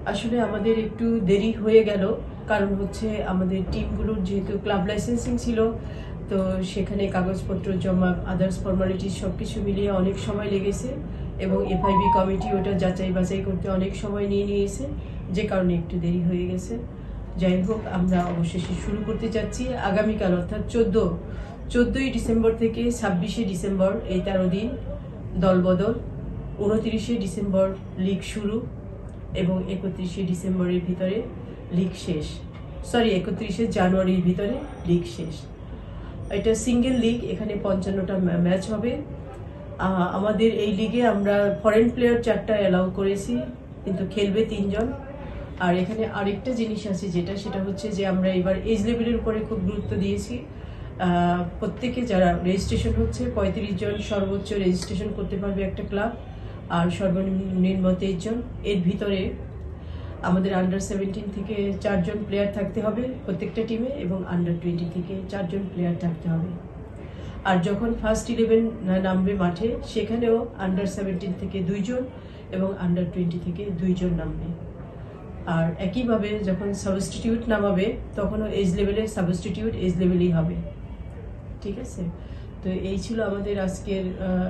আসলে আমাদের একটু দেরি হয়ে গেল, কারণ হচ্ছে আমাদের টিমগুলোর যেহেতু ক্লাব লাইসেন্সিং ছিল, তো সেখানে কাগজপত্র জমা, আদার্স ফর্মালিটিস সব কিছু মিলিয়ে অনেক সময় লেগেছে এবং এফআইবি কমিটি ওটা যাচাই বাছাই করতে অনেক সময় নিয়েছে, যে কারণে একটু দেরি হয়ে গেছে। যাই হোক, আমরা অবশেষে শুরু করতে যাচ্ছি আগামীকাল, অর্থাৎ 14ই ডিসেম্বর থেকে 26শে ডিসেম্বর, এই 13 দিন দলবদল। 29শে ডিসেম্বর লিগ শুরু এবং 31শে ডিসেম্বরের ভিতরে লিগ শেষ। 31শে জানুয়ারির ভিতরে লিগ শেষ। এটা সিঙ্গেল লিগ, এখানে 55টা ম্যাচ হবে। আমাদের এই লিগে আমরা ফরেন প্লেয়ার 4টা অ্যালাউ করেছি, কিন্তু খেলবে 3 জন। আর এখানে আরেকটা জিনিস আছে, সেটা হচ্ছে যে আমরা এবার এজ লেভেলের উপরে খুব গুরুত্ব দিয়েছি। প্রত্যেকে যারা রেজিস্ট্রেশন হচ্ছে 35 জন সর্বোচ্চ রেজিস্ট্রেশন করতে পারবে একটা ক্লাব, আর সর্বনিম্ন 23 জন। এর ভিতরে আমাদের আন্ডার 17 থেকে 4 জন প্লেয়ার থাকতে হবে প্রত্যেকটা টিমে, এবং আন্ডার 20 থেকে 4 জন প্লেয়ার থাকতে হবে। আর যখন ফার্স্ট 11 নামবে মাঠে, সেখানেও আন্ডার 17 থেকে 2 জন এবং আন্ডার 20 থেকে 2 জন নামবে। আর একইভাবে যখন সাবস্টিটিউট নামাবে, তখনও এজ লেভেলের সাবস্টিটিউট এজ লেভেলই হবে। ঠিক আছে, তো এই ছিল আমাদের আজকের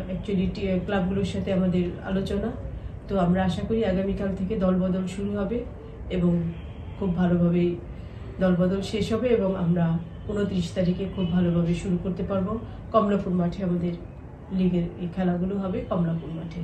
অ্যাকচুয়ালি ক্লাবগুলোর সাথে আমাদের আলোচনা। তো আমরা আশা করি আগামীকাল থেকে দলবদল শুরু হবে এবং খুব ভালোভাবেই দলবদল শেষ হবে, এবং আমরা 29 তারিখে খুব ভালোভাবে শুরু করতে পারবো। কমলাপুর মাঠে আমাদের লিগের এই খেলাগুলো হবে, কমলাপুর মাঠে।